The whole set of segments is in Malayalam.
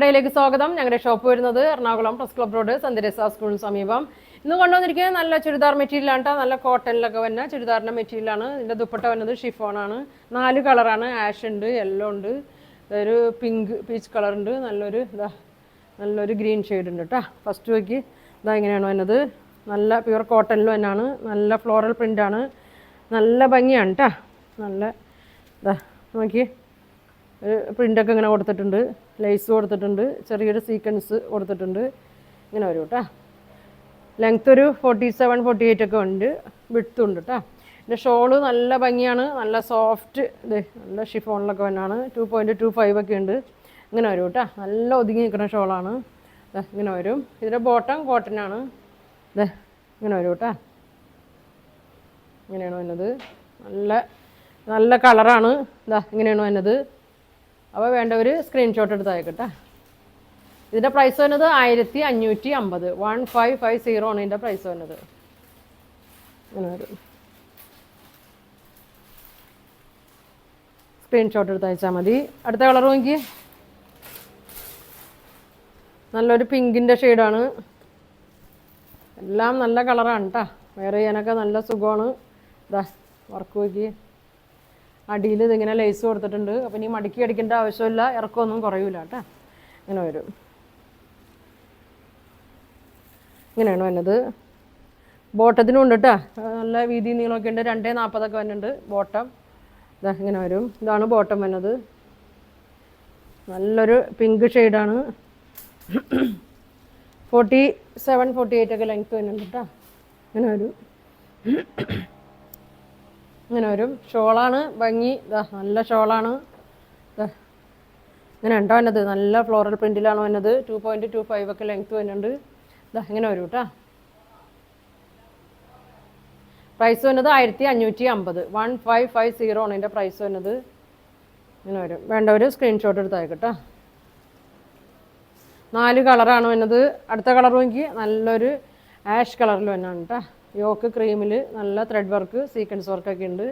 കടയിലേക്ക് സ്വാഗതം. ഞങ്ങളുടെ ഷോപ്പ് വരുന്നത് എറണാകുളം പ്രസ് ക്ലബ് റോഡ് സന്ദരേസ സ്കൂളിന് സമീപം. ഇന്ന് കൊണ്ടുവന്നിരിക്കുന്നത് നല്ല ചുരിദാർ മെറ്റീരിയലാണ് കേട്ടോ. നല്ല കോട്ടണിലൊക്കെ വന്ന ചുരിദാറിൻ്റെ മെറ്റീരിയലാണ്. ഇതിൻ്റെ ദുപ്പട്ട വന്നത് ഷിഫോണാണ്. 4 കളറാണ്. ആഷ് ഉണ്ട്, യെല്ലോ ഉണ്ട്, ഒരു പിങ്ക് പീച്ച് കളർ ഉണ്ട്, നല്ലൊരു ഗ്രീൻ ഷെയ്ഡ് ഉണ്ട് കേട്ടോ. ഫസ്റ്റ് നോക്കി ഇങ്ങനെയാണ് വന്നത്. നല്ല പ്യുവർ കോട്ടണിൽ തന്നെയാണ്. നല്ല ഫ്ലോറൽ പ്രിൻ്റാണ്. നല്ല ഭംഗിയാണ് കേട്ടോ. നല്ല നോക്കി പ്രിൻ്റൊക്കെ ഇങ്ങനെ കൊടുത്തിട്ടുണ്ട്, ലേസ് കൊടുത്തിട്ടുണ്ട്, ചെറിയൊരു സീക്വൻസ് കൊടുത്തിട്ടുണ്ട്. ഇങ്ങനെ വരും കേട്ടോ. ലെങ്ത് ഒരു 47-48 ഒക്കെ ഉണ്ട്. വിഡ്ത്തും ഉണ്ട് കേട്ടോ. ഇതിൻ്റെ ഷോള് നല്ല ഭംഗിയാണ്. നല്ല സോഫ്റ്റ് നല്ല ഷിഫോണിലൊക്കെ വന്നാണ്. 2.25 ഒക്കെ ഉണ്ട്. ഇങ്ങനെ വരും കേട്ടോ. നല്ല ഒതുങ്ങി നിൽക്കുന്ന ഷോളാണ്. ഇങ്ങനെ വരും. ഇതിൻ്റെ ബോട്ടം കോട്ടനാണ്. ഇങ്ങനെ വരും കേട്ടോ. ഇങ്ങനെയാണ് വന്നത്. നല്ല കളറാണ്. ഇങ്ങനെയാണ് വന്നത്. അപ്പോൾ വേണ്ടവർ സ്ക്രീൻഷോട്ട് എടുത്ത് അയക്കട്ടെ. ഇതിൻ്റെ പ്രൈസ് വന്നത് 1550. 1550 ആണ് ഇതിൻ്റെ പ്രൈസ് വന്നത്. അങ്ങനെ വരും. സ്ക്രീൻഷോട്ട് എടുത്ത് അയച്ചാൽ മതി. അടുത്ത കളർ നോക്കി. നല്ലൊരു പിങ്കിൻ്റെ ഷെയ്ഡാണ്. എല്ലാം നല്ല കളറാണ് കേട്ടോ. വെയർ ചെയ്യാനൊക്കെ നല്ല സുഖമാണ്. വർക്ക് നോക്കി. അടിയിൽ ഇതിങ്ങനെ ലേസ് കൊടുത്തിട്ടുണ്ട്. അപ്പം ഇനി മടക്കി അടിക്കേണ്ട ആവശ്യമില്ല. ഇറക്കമൊന്നും കുറയില്ല കേട്ടോ. ഇങ്ങനെ വരും. ഇങ്ങനെയാണ് വന്നത്. ബോട്ടത്തിനും ഉണ്ട് കേട്ടോ. നല്ല വീതി നീളമൊക്കെ ഉണ്ട്. 2.40 ഒക്കെ വരുന്നുണ്ട് ബോട്ടം. ഇങ്ങനെ വരും. ഇതാണ് ബോട്ടം വന്നത്. നല്ലൊരു പിങ്ക് ഷെയ്ഡാണ്. 47-48 ഒക്കെ ലെങ്ത്ത് വരുന്നുണ്ട് കേട്ടോ. ഇങ്ങനെ വരും. ഇങ്ങനെ വരും. ഷോളാണ് ഭംഗി. നല്ല ഷോളാണ്. ഇങ്ങനെ ഉണ്ടോ വന്നത്. നല്ല ഫ്ലോറൽ പ്രിൻറ്റിലാണ് വന്നത്. 2.25 ഒക്കെ ലെങ്ത്ത് വരുന്നുണ്ട്. ഇങ്ങനെ വരും കേട്ടോ. പ്രൈസ് വന്നത് 1550. 1550 ആണ് ഇതിൻ്റെ പ്രൈസ് വന്നത്. ഇങ്ങനെ വരും. വേണ്ടവർ സ്ക്രീൻഷോട്ട് എടുത്ത് അയക്കട്ടോ. 4 കളറാണ് വന്നത്. അടുത്ത കളർ നോക്കി. നല്ലൊരു ആഷ് കളറിൽ വന്നാണ് കേട്ടോ. യോക്ക് ക്രീമിൽ നല്ല ത്രെഡ് വർക്ക്, സീക്വൻസ് വർക്കൊക്കെ ഉണ്ട്.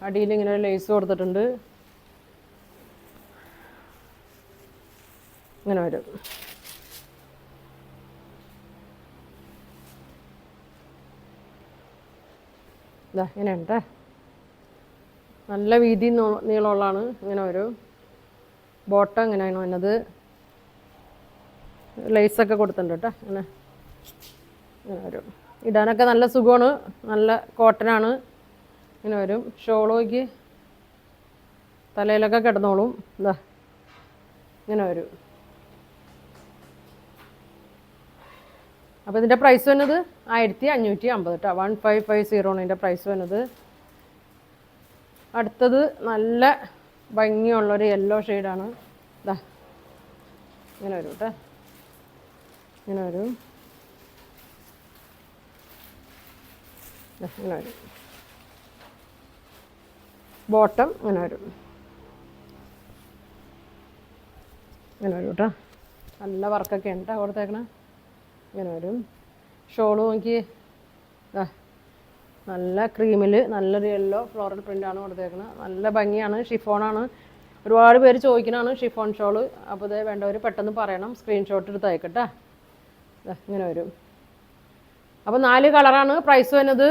അടിയിൽ ഇങ്ങനെ ഒരു ലേസ് കൊടുത്തിട്ടുണ്ട്. ഇങ്ങനെ വരും. ഇങ്ങനെയുണ്ട്. നല്ല വീതി നീളമുള്ളതാണ്. ഇങ്ങനെ വരും. ബോട്ടം ഇങ്ങനെയാണ് വന്നത്. ലേസൊക്കെ കൊടുത്തിട്ടുണ്ട് കേട്ടോ. ഇങ്ങനെ വരും. ഇടാനൊക്കെ നല്ല സുഖമാണ്. നല്ല കോട്ടനാണ്. ഇങ്ങനെ വരും. ഷോളോയ്ക്ക് തലയിലൊക്കെ കിടന്നോളും. ഇങ്ങനെ വരും. അപ്പോൾ ഇതിൻ്റെ പ്രൈസ് വന്നത് 1550 കേട്ടോ. 1550 ആണ് ഇതിൻ്റെ പ്രൈസ് വന്നത്. അടുത്തത് നല്ല ഭംഗിയുള്ളൊരു യെല്ലോ ഷെയ്ഡാണ്. ഇങ്ങനെ വരും കേട്ടോ. ഇങ്ങനെ വരും. ഇങ്ങനെ വരും. ബോട്ടം ഇങ്ങനെ വരും. ഇങ്ങനെ വരും കേട്ടോ. നല്ല വർക്കൊക്കെ ഉണ്ട് കേട്ടോ കൊടുത്തേക്കണേ. ഇങ്ങനെ വരും. ഷോള് നോക്കി. നല്ല ക്രീമിൽ നല്ലൊരു യെല്ലോ ഫ്ലോറൽ പ്രിൻ്റാണ് കൊടുത്തേക്കുന്നത്. നല്ല ഭംഗിയാണ്. ഷിഫോണാണ്. ഒരുപാട് പേര് ചോദിക്കുന്നതാണ് ഷിഫോൺ ഷോള്. അപ്പോൾ ഇത് വേണ്ടവർ പെട്ടെന്ന് പറയണം. സ്ക്രീൻഷോട്ട് എടുത്ത് അയക്കട്ടെ. ഇങ്ങനെ വരും. അപ്പോൾ 4 കളറാണ്. പ്രൈസ് വരുന്നത്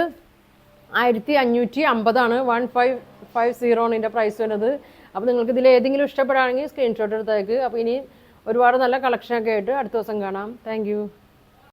1550 ആണ്. 1550 ആണ് ഇതിൻ്റെ പ്രൈസ് വരുന്നത്. അപ്പോൾ നിങ്ങൾക്ക് ഇതിൽ ഏതെങ്കിലും ഇഷ്ടപ്പെടുകയാണെങ്കിൽ സ്ക്രീൻഷോട്ട് എടുത്തേക്ക്. അപ്പോൾ ഇനി ഒരുപാട് നല്ല കളക്ഷനൊക്കെ ആയിട്ട് അടുത്ത ദിവസം കാണാം. താങ്ക്